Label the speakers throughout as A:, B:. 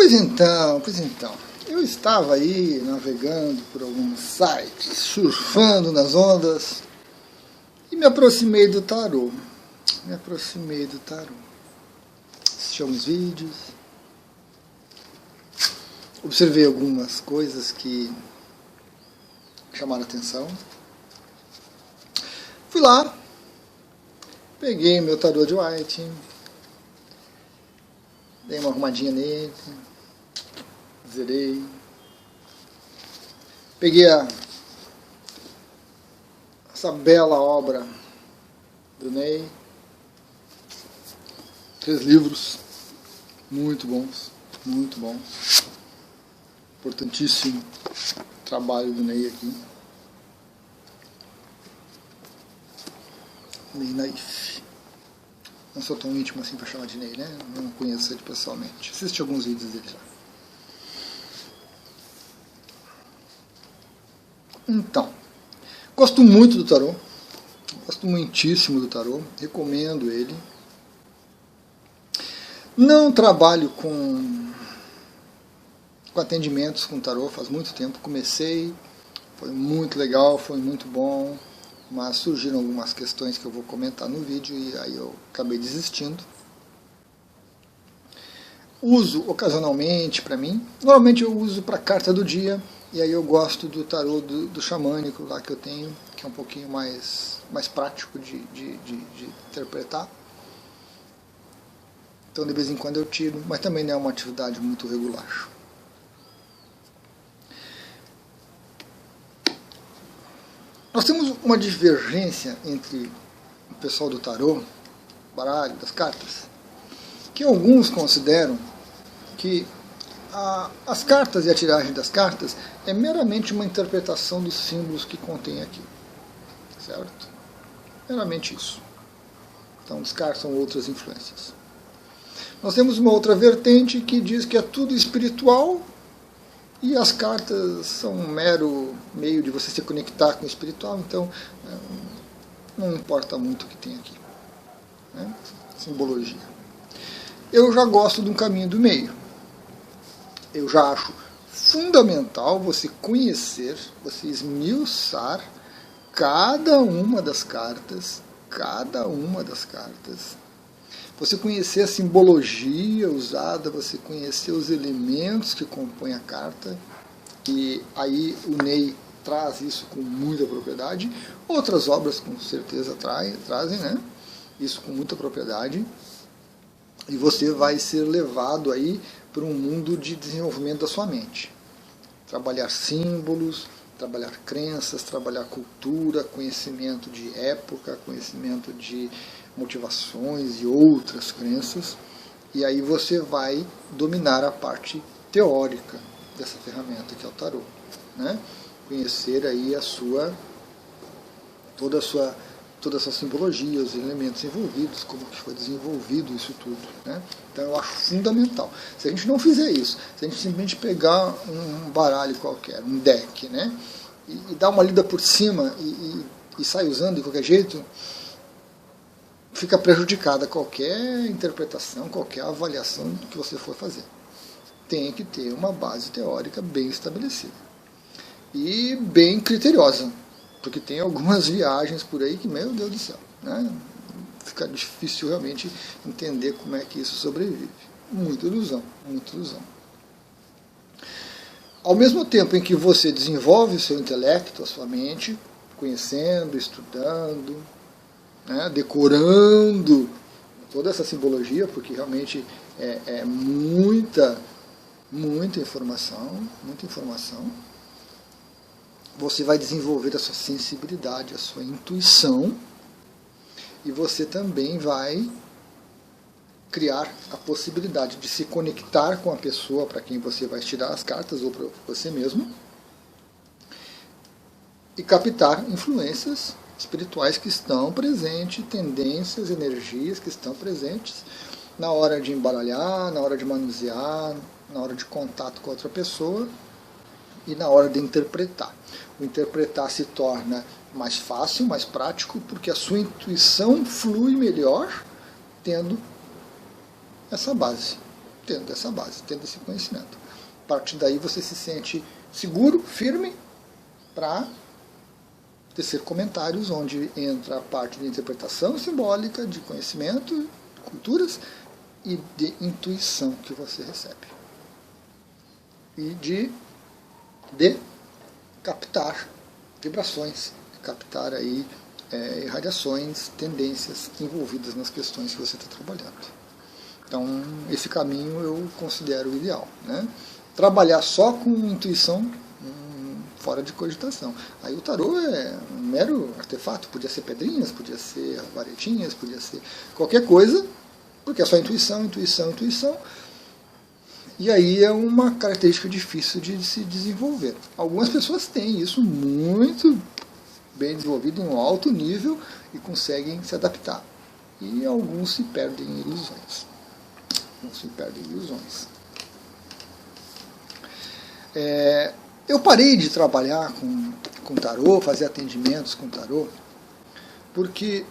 A: Pois então, eu estava aí navegando por alguns sites, surfando nas ondas e me aproximei do tarô. Assisti alguns vídeos, observei algumas coisas que chamaram a atenção. Fui lá, peguei meu tarô de White, dei uma arrumadinha nele, zerei. Peguei essa bela obra do Ney, 3 livros, muito bons, importantíssimo trabalho do Ney aqui. Ney Naif. Não sou tão íntimo assim para chamar de Ney, né? Não conheço ele pessoalmente. Assisti alguns vídeos dele já. Então, gosto muito do tarô. Gosto muitíssimo do tarô. Recomendo ele. Não trabalho com atendimentos com tarô faz muito tempo. Comecei, foi muito legal, foi muito bom. Mas surgiram algumas questões que eu vou comentar no vídeo e aí eu acabei desistindo. Uso ocasionalmente para mim. Normalmente eu uso para carta do dia. E aí eu gosto do tarô do xamânico lá que eu tenho, que é um pouquinho mais prático de interpretar. Então de vez em quando eu tiro, mas também não é uma atividade muito regular. Nós temos uma divergência entre o pessoal do tarô, baralho, das cartas, que alguns consideram que as cartas e a tiragem das cartas é meramente uma interpretação dos símbolos que contém aqui, certo? Meramente isso. Então descartam outras influências. Nós temos uma outra vertente que diz que é tudo espiritual e as cartas são um mero meio de você se conectar com o espiritual, então não importa muito o que tem aqui, né? Simbologia. Eu já gosto de um caminho do meio. Eu já acho fundamental você conhecer, você esmiuçar cada uma das cartas, você conhecer a simbologia usada, você conhecer os elementos que compõem a carta, e aí o Ney traz isso com muita propriedade, outras obras com certeza trazem, né? Isso com muita propriedade, e você vai ser levado aí para um mundo de desenvolvimento da sua mente. Trabalhar símbolos, trabalhar crenças, trabalhar cultura, conhecimento de época, conhecimento de motivações e outras crenças, e aí você vai dominar a parte teórica dessa ferramenta que é o tarô, né? Conhecer aí toda a sua simbologia, os elementos envolvidos, como que foi desenvolvido isso tudo, né? Então eu acho fundamental. Se a gente não fizer isso, se a gente simplesmente pegar um baralho qualquer, um deck, né, e dar uma lida por cima e sair usando de qualquer jeito, fica prejudicada qualquer interpretação, qualquer avaliação que você for fazer. Tem que ter uma base teórica bem estabelecida e bem criteriosa, porque tem algumas viagens por aí que, meu Deus do céu, né? Fica difícil realmente entender como é que isso sobrevive. Muita ilusão, muita ilusão. Ao mesmo tempo em que você desenvolve o seu intelecto, a sua mente, conhecendo, estudando, né, decorando toda essa simbologia, porque realmente é muita informação, você vai desenvolver a sua sensibilidade, a sua intuição, e você também vai criar a possibilidade de se conectar com a pessoa para quem você vai tirar as cartas, ou para você mesmo, e captar influências espirituais que estão presentes, tendências, energias que estão presentes na hora de embaralhar, na hora de manusear, na hora de contato com outra pessoa e na hora de interpretar. O interpretar se torna mais fácil, mais prático, porque a sua intuição flui melhor tendo essa base, tendo essa base, tendo esse conhecimento. A partir daí você se sente seguro, firme, para tecer comentários, onde entra a parte de interpretação simbólica, de conhecimento, culturas e de intuição que você recebe. E de captar vibrações, captar aí radiações, tendências envolvidas nas questões que você está trabalhando. Então, esse caminho eu considero o ideal, né? Trabalhar só com intuição, fora de cogitação. Aí o tarô é um mero artefato, podia ser pedrinhas, podia ser varetinhas, podia ser qualquer coisa, porque é só intuição, intuição, intuição. E aí é uma característica difícil de se desenvolver. Algumas pessoas têm isso muito bem desenvolvido em um alto nível e conseguem se adaptar. E alguns se perdem em ilusões. Eu parei de trabalhar com tarô, fazer atendimentos com tarô, porque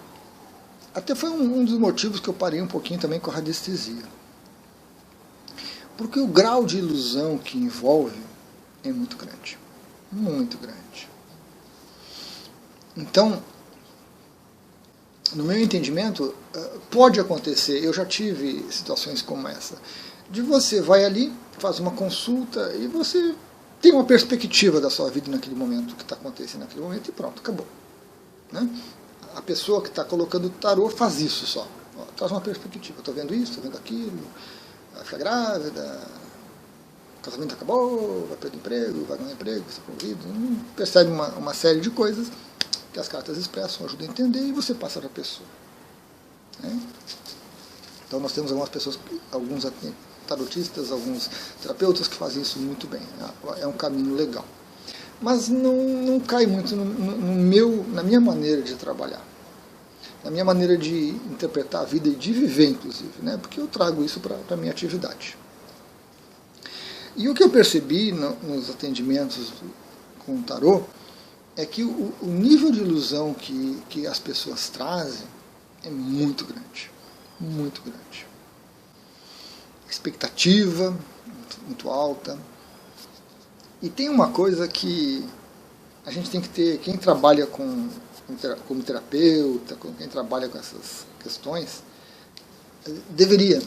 A: até foi um dos motivos que eu parei um pouquinho também com a radiestesia. Porque o grau de ilusão que envolve é muito grande. Muito grande. Então, no meu entendimento, pode acontecer, eu já tive situações como essa, de você vai ali, faz uma consulta e você tem uma perspectiva da sua vida naquele momento, o que está acontecendo naquele momento, e pronto, acabou. Né? A pessoa que está colocando o tarô faz isso só. Ó, traz uma perspectiva, estou vendo isso, estou vendo aquilo, vai ficar grávida, o casamento acabou, vai perder emprego, vai ganhar emprego, vai ser promovido, percebe uma série de coisas que as cartas expressam, ajudam a entender, e você passa para a pessoa. Né? Então nós temos algumas pessoas, alguns tarotistas, alguns terapeutas que fazem isso muito bem. É um caminho legal. Mas não cai muito na minha maneira de trabalhar, na minha maneira de interpretar a vida e de viver, inclusive, né? Porque eu trago isso para a minha atividade. E o que eu percebi nos atendimentos com o tarô é que o nível de ilusão que as pessoas trazem é muito grande. Muito grande. Expectativa muito alta. E tem uma coisa que a gente tem que ter, quem trabalha como terapeuta, quem trabalha com essas questões, deveria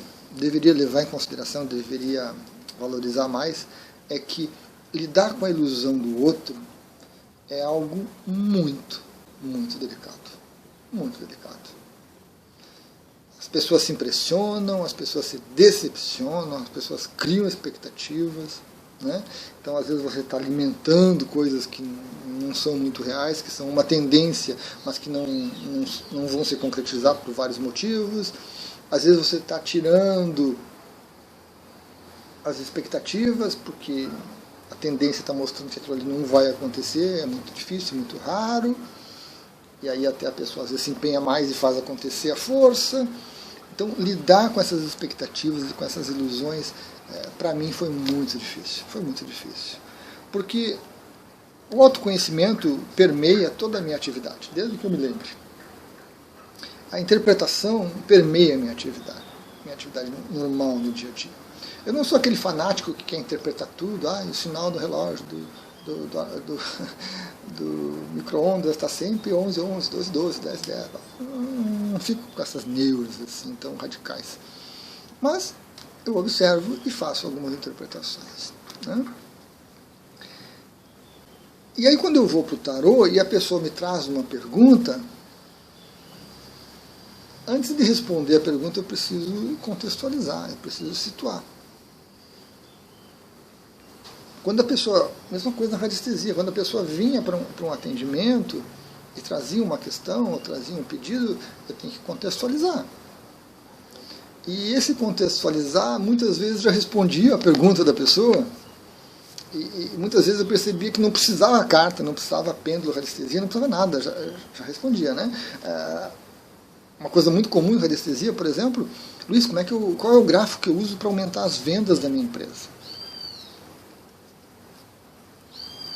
A: levar em consideração, deveria valorizar mais, é que lidar com a ilusão do outro é algo muito, muito delicado. Muito delicado. As pessoas se impressionam, as pessoas se decepcionam, as pessoas criam expectativas. Né? Então, às vezes, você está alimentando coisas que não são muito reais, que são uma tendência, mas que não vão se concretizar por vários motivos. Às vezes, você está tirando as expectativas, porque a tendência está mostrando que aquilo ali não vai acontecer, é muito difícil, muito raro. E aí até a pessoa às vezes se empenha mais e faz acontecer à força. Então, lidar com essas expectativas e com essas ilusões, para mim foi muito difícil. Foi muito difícil. Porque o autoconhecimento permeia toda a minha atividade, desde que eu me lembre. A interpretação permeia a minha atividade normal no dia a dia. Eu não sou aquele fanático que quer interpretar tudo, o sinal do relógio, do micro-ondas está sempre 11, 11, 12, 12, 10, 10. Não fico com essas neuras assim tão radicais. Mas eu observo e faço algumas interpretações. Né? E aí quando eu vou para o tarô e a pessoa me traz uma pergunta, antes de responder a pergunta eu preciso contextualizar, eu preciso situar. Quando a pessoa, mesma coisa na radiestesia, quando a pessoa vinha para um atendimento e trazia uma questão ou trazia um pedido, eu tenho que contextualizar. E esse contextualizar, muitas vezes já respondia a pergunta da pessoa, e muitas vezes eu percebia que não precisava a carta, não precisava a pêndulo, radiestesia, não precisava nada, já respondia. Né? Uma coisa muito comum em radiestesia, por exemplo, Luiz, qual é o gráfico que eu uso para aumentar as vendas da minha empresa?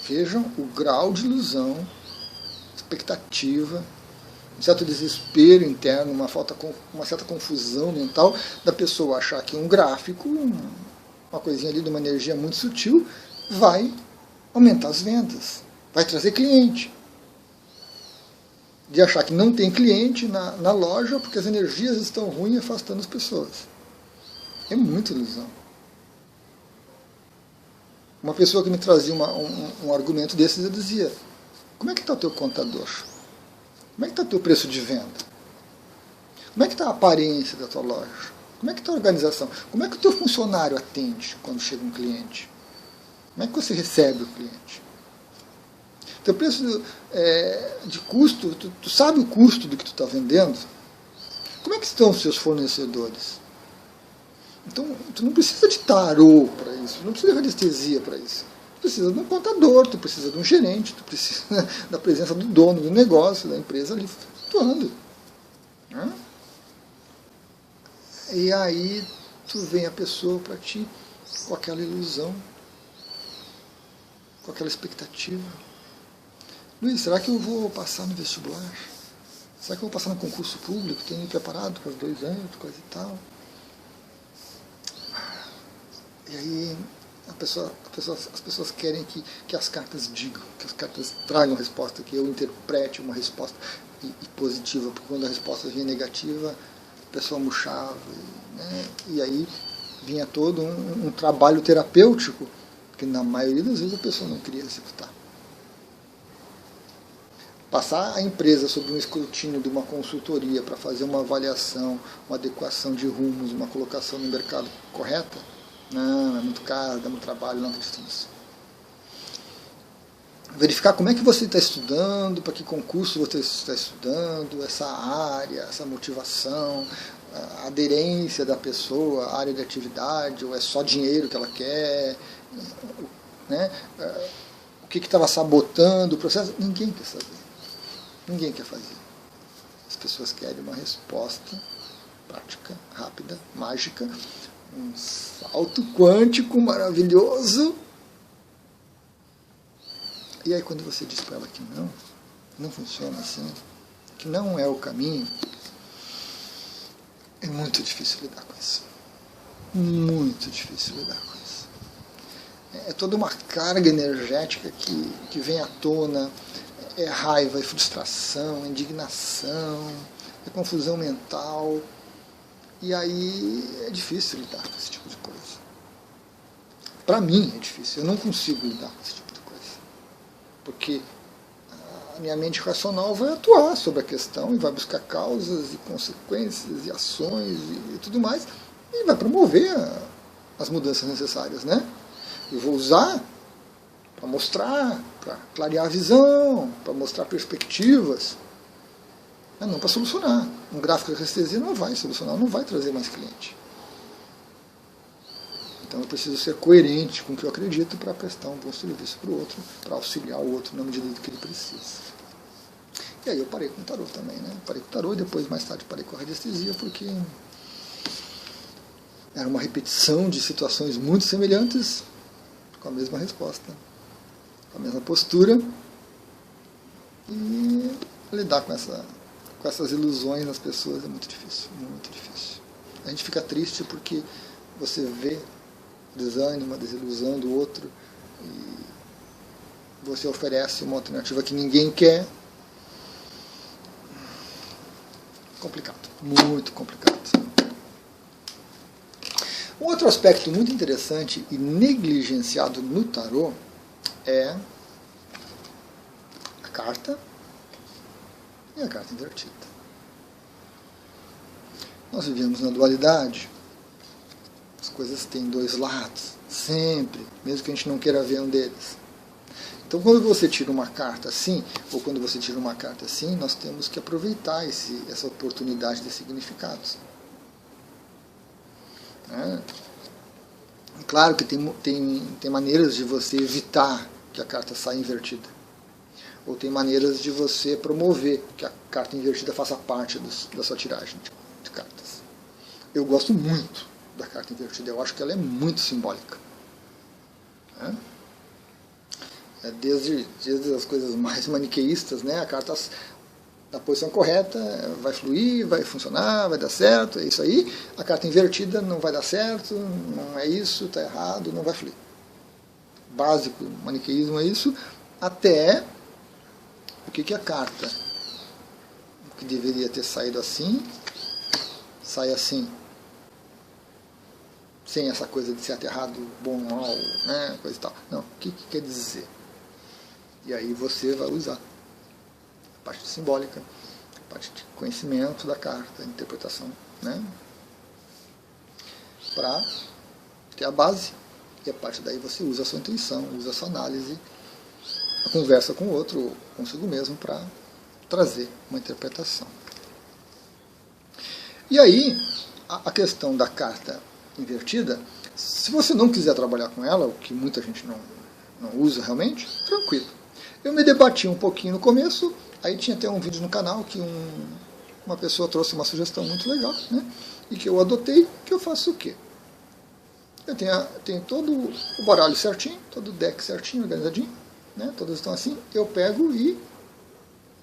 A: Vejam o grau de ilusão, expectativa um certo desespero interno, uma certa confusão mental da pessoa achar que um gráfico, uma coisinha ali de uma energia muito sutil, vai aumentar as vendas, vai trazer cliente. De achar que não tem cliente na loja porque as energias estão ruins afastando as pessoas. É muita ilusão. Uma pessoa que me trazia um argumento desses, eu dizia: como é que está o teu contador? Como é que está o teu preço de venda? Como é que está a aparência da tua loja? Como é que está a organização? Como é que o teu funcionário atende quando chega um cliente? Como é que você recebe o cliente? Teu preço de custo, tu sabe o custo do que tu está vendendo? Como é que estão os seus fornecedores? Então, tu não precisa de tarô para isso, não precisa de radiestesia para isso. Tu precisa de um contador, tu precisa de um gerente, tu precisa da presença do dono do negócio, da empresa ali atuando. Né? E aí tu vem a pessoa para ti com aquela ilusão, com aquela expectativa. Luiz, será que eu vou passar no vestibular? Será que eu vou passar no concurso público? Tenho me preparado para os 2 anos, coisa e tal. E aí as pessoas querem que as cartas digam, que as cartas tragam resposta, que eu interprete uma resposta positiva, porque quando a resposta vinha negativa, a pessoa murchava. Né? E aí vinha todo um trabalho terapêutico, que na maioria das vezes a pessoa não queria executar. Passar a empresa sob um escrutínio de uma consultoria para fazer uma avaliação, uma adequação de rumos, uma colocação no mercado correta, não, é muito caro, dá muito trabalho, não acredito nisso. Verificar como é que você está estudando, para que concurso você está estudando, essa área, essa motivação, a aderência da pessoa, a área de atividade, ou é só dinheiro que ela quer, né? O que estava sabotando o processo, ninguém quer saber. Ninguém quer fazer. As pessoas querem uma resposta prática, rápida, mágica, um salto quântico maravilhoso. E aí quando você diz para ela que não funciona assim, que não é o caminho, é muito difícil lidar com isso. Muito difícil lidar com isso. É toda uma carga energética que vem à tona. É raiva, é frustração, é indignação, é confusão mental. E aí é difícil lidar com esse tipo de coisa. Para mim é difícil, eu não consigo lidar com esse tipo de coisa. Porque a minha mente racional vai atuar sobre a questão e vai buscar causas e consequências e ações e tudo mais, e vai promover as mudanças necessárias, né? Eu vou usar para mostrar, para clarear a visão, para mostrar perspectivas, mas não para solucionar. Um gráfico de restesia não vai solucionar, não vai trazer mais cliente. Então eu preciso ser coerente com o que eu acredito para prestar um bom serviço para o outro, para auxiliar o outro na medida do que ele precisa. E aí eu parei com o tarô também, né? Parei com o tarô e depois, mais tarde, parei com a radiestesia, porque era uma repetição de situações muito semelhantes, com a mesma resposta, com a mesma postura, e lidar com essas ilusões nas pessoas é muito difícil, muito difícil. A gente fica triste porque você vê desânimo, a desilusão do outro, e você oferece uma alternativa que ninguém quer. Complicado, muito complicado. Um outro aspecto muito interessante e negligenciado no tarô é a carta e a carta invertida. Nós vivemos na dualidade, as coisas têm 2 lados, sempre, mesmo que a gente não queira ver um deles. Então, quando você tira uma carta assim, ou quando você tira uma carta assim, nós temos que aproveitar essa oportunidade de significados. Claro que tem maneiras de você evitar que a carta saia invertida. Ou tem maneiras de você promover que a carta invertida faça parte da sua tiragem de cartas. Eu gosto muito da carta invertida, eu acho que ela é muito simbólica. Desde as coisas mais maniqueístas, né? A carta na posição correta, vai fluir, vai funcionar, vai dar certo, é isso aí. A carta invertida não vai dar certo, não é isso, está errado, não vai fluir. Básico, maniqueísmo é isso, até o que a carta, que deveria ter saído assim, sai assim. Sem essa coisa de certo, errado, bom, mal, né, coisa e tal. Não, o que quer dizer? E aí você vai usar a parte simbólica, a parte de conhecimento da carta, a interpretação, né, para ter a base. E a partir daí você usa a sua intuição, usa a sua análise, a conversa com o outro, consigo mesmo, para trazer uma interpretação. E aí, a questão da carta invertida, se você não quiser trabalhar com ela, o que muita gente não usa realmente, tranquilo. Eu me debati um pouquinho no começo, aí tinha até um vídeo no canal que uma pessoa trouxe uma sugestão muito legal, né? E que eu adotei, que eu faço o quê? Eu tenho todo o baralho certinho, todo o deck certinho, organizadinho, né? Todos estão assim, eu pego e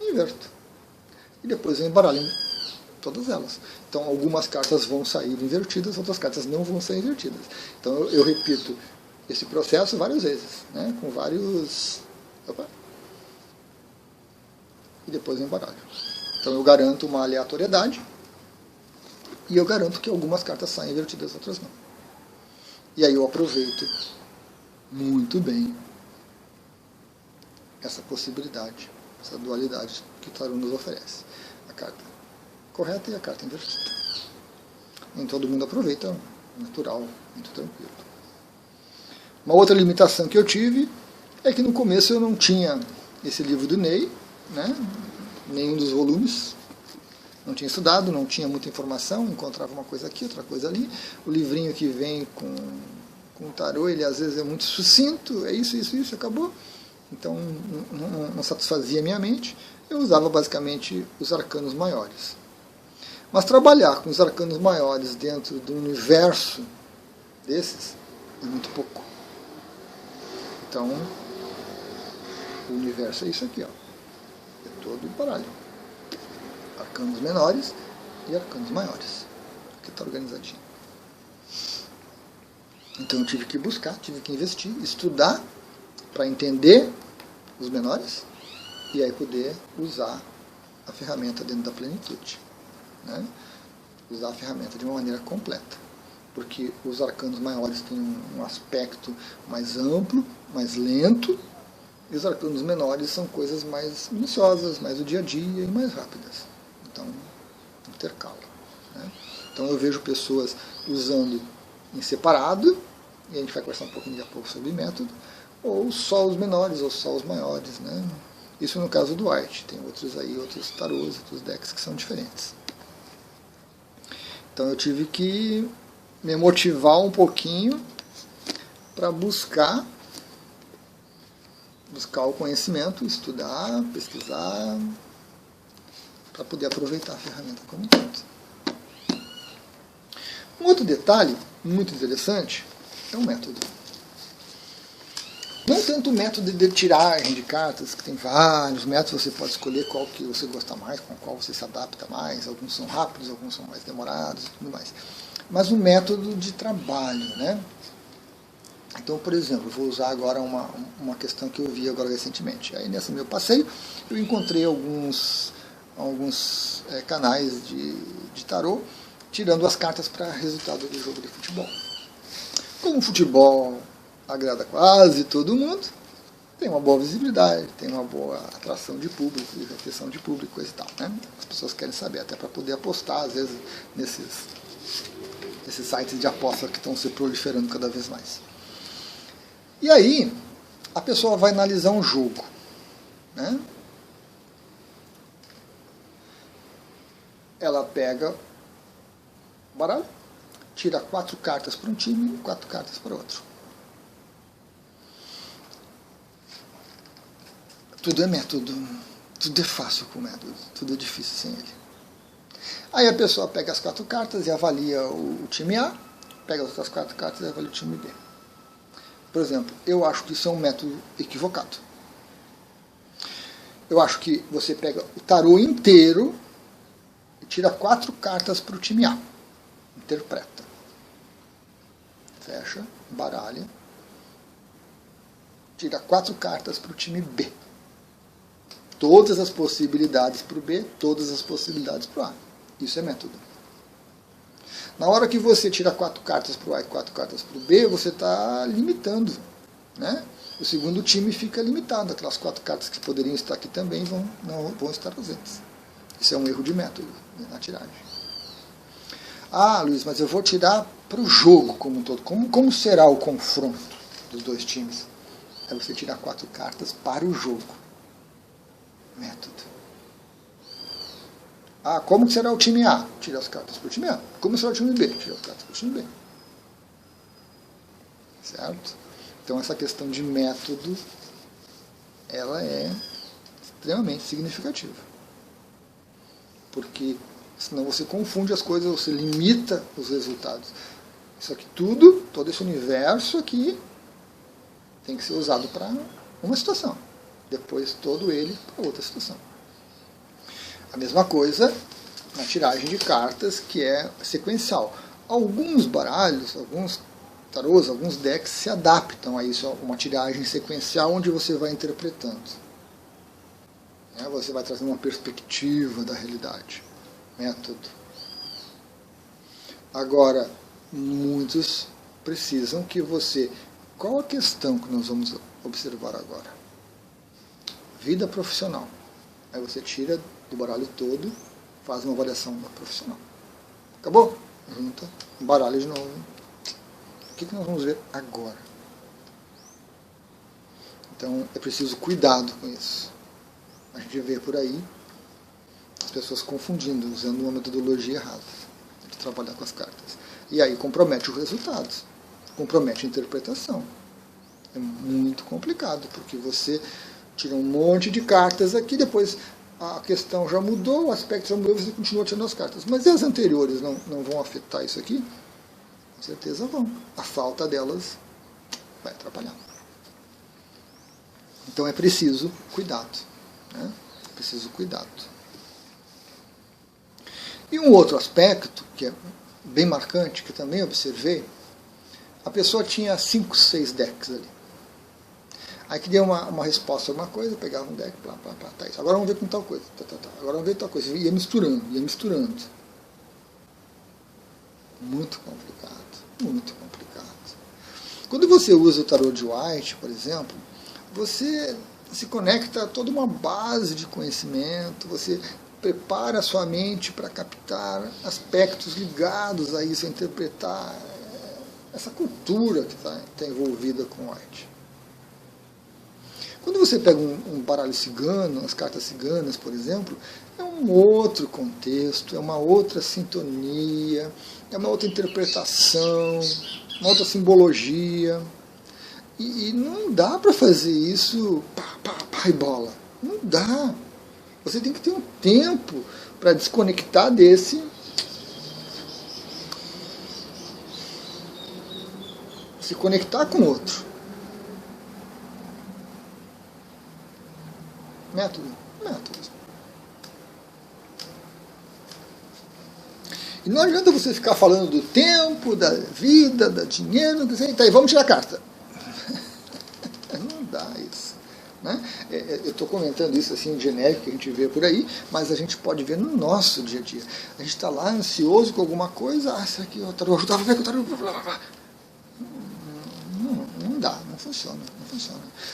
A: inverto. E depois eu embaralho todas elas. Então algumas cartas vão sair invertidas, outras cartas não vão ser invertidas. Então eu repito esse processo várias vezes, né? Com vários... Opa. E depois eu embaralho. Então eu garanto uma aleatoriedade e eu garanto que algumas cartas saem invertidas, outras não. E aí eu aproveito muito bem essa possibilidade, essa dualidade que o tarô nos oferece. A carta correta e a carta invertida. Nem todo mundo aproveita, natural, muito tranquilo. Uma outra limitação que eu tive é que no começo eu não tinha esse livro do Ney, né? Nenhum dos volumes, não tinha estudado, não tinha muita informação, encontrava uma coisa aqui, outra coisa ali. O livrinho que vem com o tarô, ele às vezes é muito sucinto, é isso, acabou. Então não satisfazia a minha mente. Eu usava basicamente os arcanos maiores. Mas trabalhar com os arcanos maiores dentro do universo desses é muito pouco. Então, o universo é isso aqui, ó. É todo o baralho. Arcanos menores e arcanos maiores. Aqui está organizadinho. Então eu tive que buscar, tive que investir, estudar para entender os menores e aí poder usar a ferramenta dentro da plenitude. Né? Usar a ferramenta de uma maneira completa, porque os arcanos maiores têm um aspecto mais amplo, mais lento, e os arcanos menores são coisas mais minuciosas, mais do dia a dia e mais rápidas. Então, intercala. Né? Então eu vejo pessoas usando em separado, e a gente vai conversar um pouquinho daqui a pouco sobre método, ou só os menores, ou só os maiores. Né? Isso no caso do White. Tem outros aí, outros tarôs, outros decks que são diferentes. Então eu tive que me motivar um pouquinho para buscar o conhecimento, estudar, pesquisar, para poder aproveitar a ferramenta como um todo. Um outro detalhe muito interessante é o método. Não tanto o método de tiragem de cartas, que tem vários métodos, você pode escolher qual que você gosta mais, com qual você se adapta mais, alguns são rápidos, alguns são mais demorados e tudo mais. Mas o método de trabalho, né? Então, por exemplo, eu vou usar agora uma questão que eu vi agora recentemente. Aí nesse meu passeio eu encontrei alguns canais de tarô tirando as cartas para resultado do jogo de futebol. Como o futebol agrada quase todo mundo, tem uma boa visibilidade, tem uma boa atração de público, retenção de público, coisa e tal. Né? As pessoas querem saber, até para poder apostar, às vezes, nesses sites de aposta que estão se proliferando cada vez mais. E aí, a pessoa vai analisar um jogo. Né? Ela pega o baralho, tira 4 cartas para um time e 4 cartas para outro. Tudo é método, tudo é fácil com método, tudo é difícil sem ele. Aí a pessoa pega as 4 cartas e avalia o time A, pega as outras 4 cartas e avalia o time B. Por exemplo, eu acho que isso é um método equivocado. eu acho que você pega o tarô inteiro e tira 4 cartas para o time A. Interpreta. Fecha, baralha. Tira 4 cartas para o time B. Todas as possibilidades para o B, todas as possibilidades para o A. Isso é método. Na hora que você tira 4 cartas para o A e 4 cartas para o B, você está limitando. Né? O segundo time fica limitado. Aquelas 4 cartas que poderiam estar aqui também não vão estar ausentes. Isso é um erro de método, né, na tiragem. Ah, Luiz, mas eu vou tirar para o jogo como um todo. Como será o confronto dos dois times? É você tirar 4 cartas para o jogo. Método. Ah, como será o time A? Tira as cartas para o time A. Como será o time B? Tira as cartas para o time B. Certo? Então essa questão de método, ela é extremamente significativa. Porque senão você confunde as coisas, você limita os resultados. Isso aqui tudo, todo esse universo aqui, tem que ser usado para uma situação. Depois todo ele para outra situação. A mesma coisa na tiragem de cartas, que é sequencial. Alguns baralhos, alguns tarôs, alguns decks se adaptam a isso, a uma tiragem sequencial onde você vai interpretando. Você vai trazendo uma perspectiva da realidade. Método. Agora, muitos precisam que você... Qual a questão que nós vamos observar agora? Vida profissional. Aí você tira do baralho todo, faz uma avaliação da profissional. Acabou? Junta, baralho de novo. O que nós vamos ver agora? Então é preciso cuidado com isso. A gente vê por aí as pessoas confundindo, usando uma metodologia errada de trabalhar com as cartas. E aí compromete os resultados, compromete a interpretação. É muito complicado, porque você tira um monte de cartas aqui, depois a questão já mudou, o aspecto já mudou, você continua tirando as cartas. Mas e as anteriores não vão afetar isso aqui? Com certeza vão. A falta delas vai atrapalhar. Então é preciso cuidado. Né? É preciso cuidado. E um outro aspecto, que é bem marcante, que eu também observei, a pessoa tinha 5, 6 decks ali. Aí queria uma resposta a alguma coisa, pegava um deck, tá isso. Agora vamos ver com tal coisa, agora vamos ver tal coisa. Ia misturando. Muito complicado, muito complicado. Quando você usa o tarô de White, por exemplo, você se conecta a toda uma base de conhecimento, você prepara a sua mente para captar aspectos ligados a isso, a interpretar essa cultura que está envolvida com White. Quando você pega um baralho cigano, as cartas ciganas, por exemplo, é um outro contexto, é uma outra sintonia, é uma outra interpretação, uma outra simbologia. E não dá para fazer isso pá e bola. Não dá. Você tem que ter um tempo para desconectar desse. Se conectar com outro. Método. E não adianta você ficar falando do tempo, da vida, do dinheiro, tá aí, vamos tirar a carta. Não dá isso. Né? Eu estou comentando isso assim, genérico, que a gente vê por aí, mas a gente pode ver no nosso dia a dia. A gente está lá ansioso com alguma coisa, isso aqui, eu tarô ajudava, não dá, não funciona.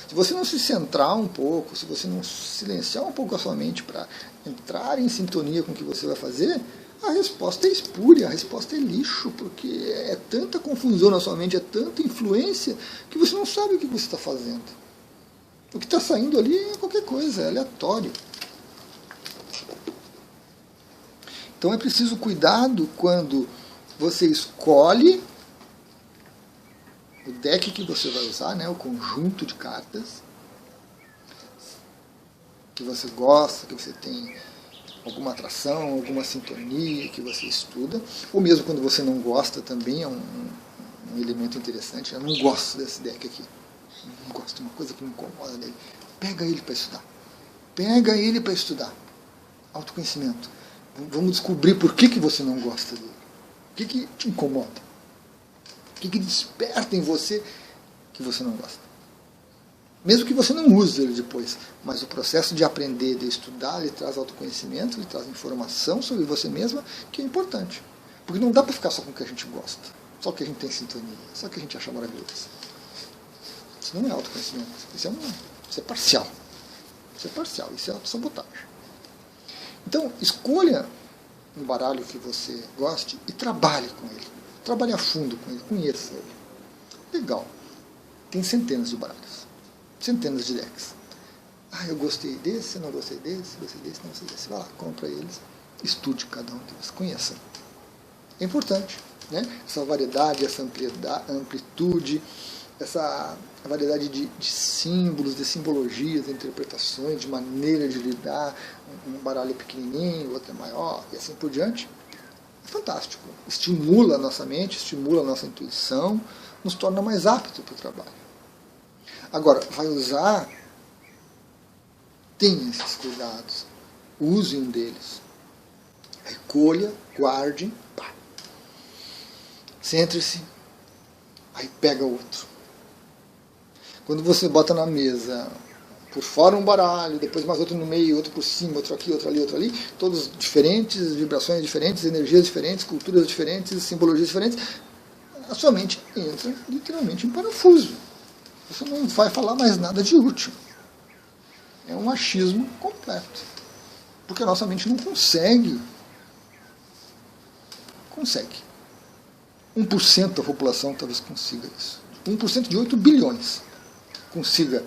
A: Se você não se centrar um pouco, se você não silenciar um pouco a sua mente para entrar em sintonia com o que você vai fazer, a resposta é espúria, a resposta é lixo, porque é tanta confusão na sua mente, é tanta influência, que você não sabe o que você está fazendo. O que está saindo ali é qualquer coisa, é aleatório. Então é preciso cuidado quando você escolhe o deck que você vai usar, né, o conjunto de cartas que você gosta, que você tem alguma atração, alguma sintonia que você estuda, ou mesmo quando você não gosta também, é um elemento interessante. Eu não gosto desse deck aqui, não gosto de uma coisa que me incomoda nele. Pega ele para estudar,
B: Pega ele para estudar. Autoconhecimento. Vamos descobrir por que você não gosta dele. O que te incomoda. O que desperta em você que você não gosta. Mesmo que você não use ele depois. Mas o processo de aprender, de estudar, ele traz autoconhecimento, ele traz informação sobre você mesma, que é importante. Porque não dá para ficar só com o que a gente gosta. Só o que a gente tem sintonia. Só o que a gente acha maravilhoso. Isso não é autoconhecimento. Isso é parcial. Isso é parcial. Isso é autossabotagem. Então, escolha um baralho que você goste e trabalhe com ele. Trabalhe a fundo com ele. Conheça ele. Legal. Tem centenas de baralhos. Centenas de decks. Eu gostei desse, não gostei desse, gostei desse, não gostei desse. Vai lá, compra eles. Estude cada um deles. Conheça. É importante. Né? Essa variedade, essa amplitude, essa variedade de símbolos, de simbologias, de interpretações, de maneira de lidar, um baralho pequenininho, outro é maior, e assim por diante, é fantástico. Estimula a nossa mente, estimula a nossa intuição, nos torna mais apto para o trabalho. Agora, vai usar, tenha esses cuidados, use um deles, recolha, guarde, pá. Centre-se, aí pega outro. Quando você bota na mesa, por fora um baralho, depois mais outro no meio, outro por cima, outro aqui, outro ali, todos diferentes, vibrações diferentes, energias diferentes, culturas diferentes, simbologias diferentes, a sua mente entra literalmente em parafuso. Você não vai falar mais nada de útil. É um achismo completo. Porque a nossa mente não consegue. 1% da população talvez consiga isso. 1% de 8 bilhões consiga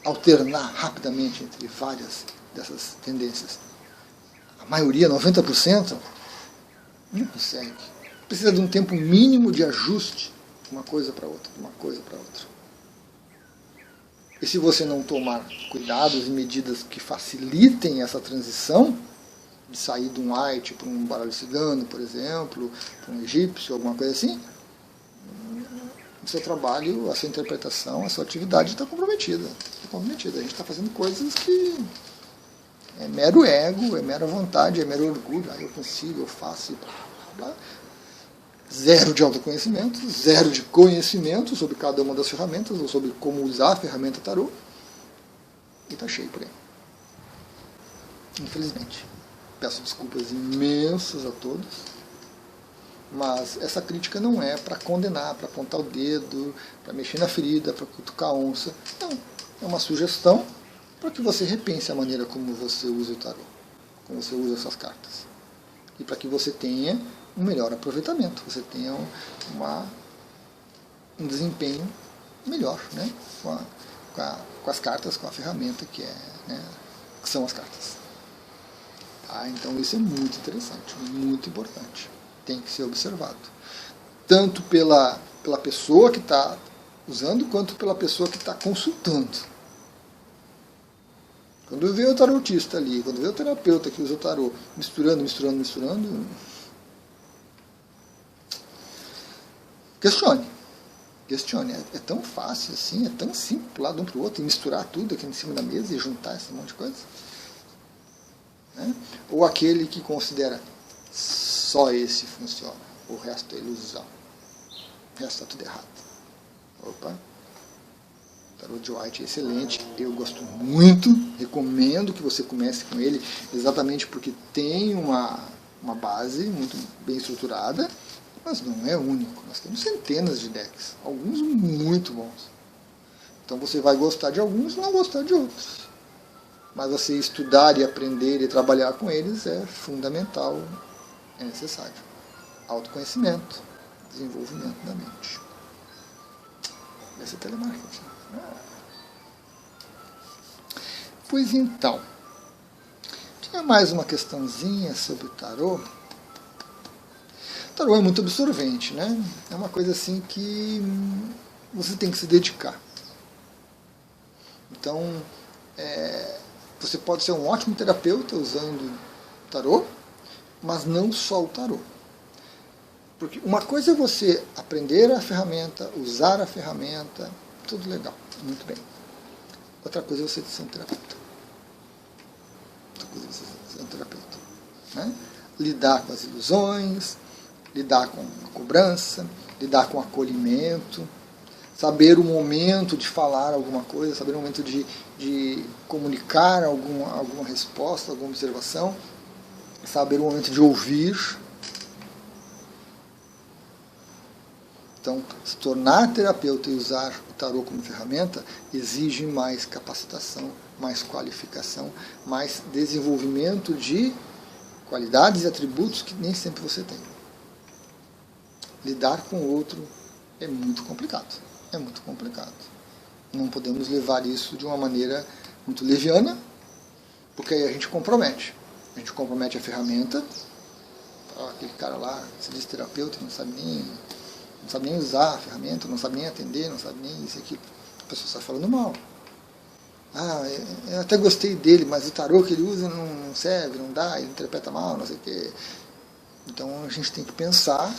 B: alternar rapidamente entre várias dessas tendências. A maioria, 90%, não consegue. Precisa de um tempo mínimo de ajuste de uma coisa para outra, de uma coisa para outra. E se você não tomar cuidados e medidas que facilitem essa transição, de sair de um White para um baralho cigano, por exemplo, para um egípcio, alguma coisa assim, o seu trabalho, a sua interpretação, a sua atividade está comprometida. A gente está fazendo coisas que é mero ego, é mera vontade, é mero orgulho. Eu consigo, eu faço, e blá, blá, blá. Zero de autoconhecimento, zero de conhecimento sobre cada uma das ferramentas, ou sobre como usar a ferramenta tarô. E está cheio por aí. Infelizmente. Peço desculpas imensas a todos, mas essa crítica não é para condenar, para apontar o dedo, para mexer na ferida, para cutucar a onça. Não, é uma sugestão para que você repense a maneira como você usa o tarô, como você usa essas cartas. E para que você tenha um melhor aproveitamento, você tenha um desempenho melhor, né? com as cartas, com a ferramenta que são as cartas. Então isso é muito interessante, muito importante. Tem que ser observado. Tanto pela pessoa que está usando, quanto pela pessoa que está consultando. Quando vê o tarotista ali, quando vê o terapeuta que usa o tarô, misturando, questione. É tão fácil assim, é tão simples pular de um para o outro e misturar tudo aqui em cima da mesa e juntar esse monte de coisa. Ou aquele que considera só esse funciona, o resto é ilusão, o resto está tudo errado. Opa, o tarô de White é excelente, eu gosto muito, recomendo que você comece com ele, exatamente porque tem uma base muito bem estruturada, mas não é único, nós temos centenas de decks, alguns muito bons. Então você vai gostar de alguns e não gostar de outros. Mas você estudar e aprender e trabalhar com eles é fundamental, é necessário. Autoconhecimento, desenvolvimento da mente. Esse é telemarketing. Pois então, tinha mais uma questãozinha sobre o tarô. O tarô é muito absorvente, né? É uma coisa assim que você tem que se dedicar. Então, você pode ser um ótimo terapeuta usando tarô, mas não só o tarô. Porque uma coisa é você aprender a ferramenta, usar a ferramenta, tudo legal, muito bem. Outra coisa é você ser um terapeuta.
A: muita coisa de você ser um terapeuta. Né? Lidar com as ilusões, lidar com a cobrança, lidar com o acolhimento, saber o momento de falar alguma coisa, saber o momento de comunicar alguma resposta, alguma observação, saber o momento de ouvir. Então, se tornar terapeuta e usar o tarô como ferramenta exige mais capacitação, mais qualificação, mais desenvolvimento de qualidades e atributos que nem sempre você tem. Lidar com o outro é muito complicado. É muito complicado. Não podemos levar isso de uma maneira muito leviana, porque aí a gente compromete. A gente compromete a ferramenta. Aquele cara lá, se diz terapeuta, não sabe nem usar a ferramenta, não sabe nem atender, não sabe nem isso e aquilo. A pessoa está falando mal. Eu até gostei dele, mas o tarô que ele usa não serve, não dá, ele interpreta mal, não sei o quê. Então a gente tem que pensar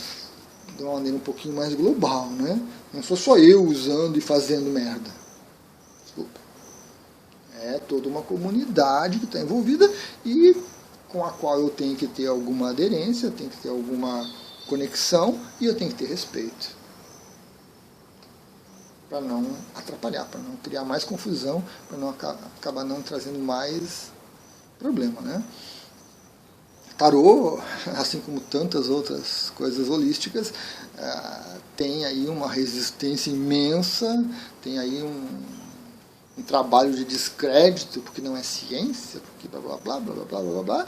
A: de uma maneira um pouquinho mais global, né? Não sou só eu usando e fazendo merda. Desculpa. É toda uma comunidade que está envolvida e com a qual eu tenho que ter alguma aderência, eu tenho que ter alguma conexão e eu tenho que ter respeito. Para não atrapalhar, para não criar mais confusão, para não acabar não trazendo mais problema, né? Tarô, assim como tantas outras coisas holísticas, tem aí uma resistência imensa, tem aí um trabalho de descrédito, porque não é ciência, porque blá blá blá blá blá blá blá blá.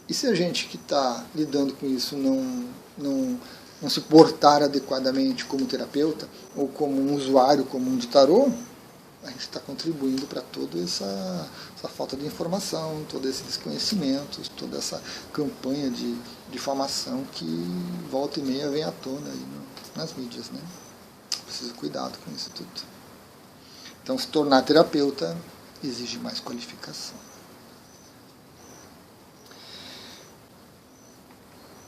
A: E se a gente que está lidando com isso não se portar adequadamente como terapeuta ou como um usuário comum de tarô, a gente está contribuindo para toda essa falta de informação, todo esse desconhecimento, toda essa campanha de difamação que volta e meia vem à tona aí nas mídias, né? Preciso cuidado com isso tudo. Então, se tornar terapeuta exige mais qualificação.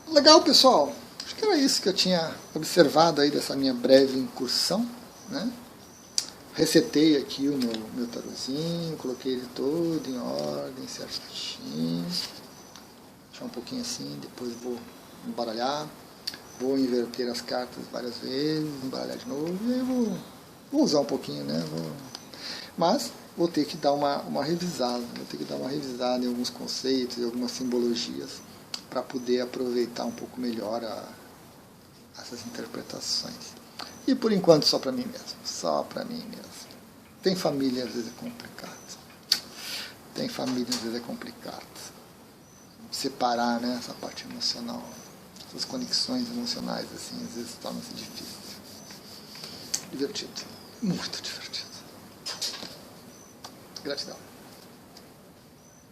A: Legal, pessoal. Acho que era isso que eu tinha observado aí dessa minha breve incursão, né? Resetei aqui o meu tarozinho, coloquei ele todo em ordem, certinho. Deixar um pouquinho assim, depois vou embaralhar. Vou inverter as cartas várias vezes, embaralhar de novo, e aí vou usar um pouquinho, né? Mas vou ter que dar uma revisada, em alguns conceitos, em algumas simbologias, para poder aproveitar um pouco melhor essas interpretações. E por enquanto só para mim mesmo. Só para mim mesmo. Tem família, às vezes é complicado. Separar, né, essa parte emocional. Essas conexões emocionais, assim, às vezes torna-se difícil. Divertido. Muito divertido. Gratidão.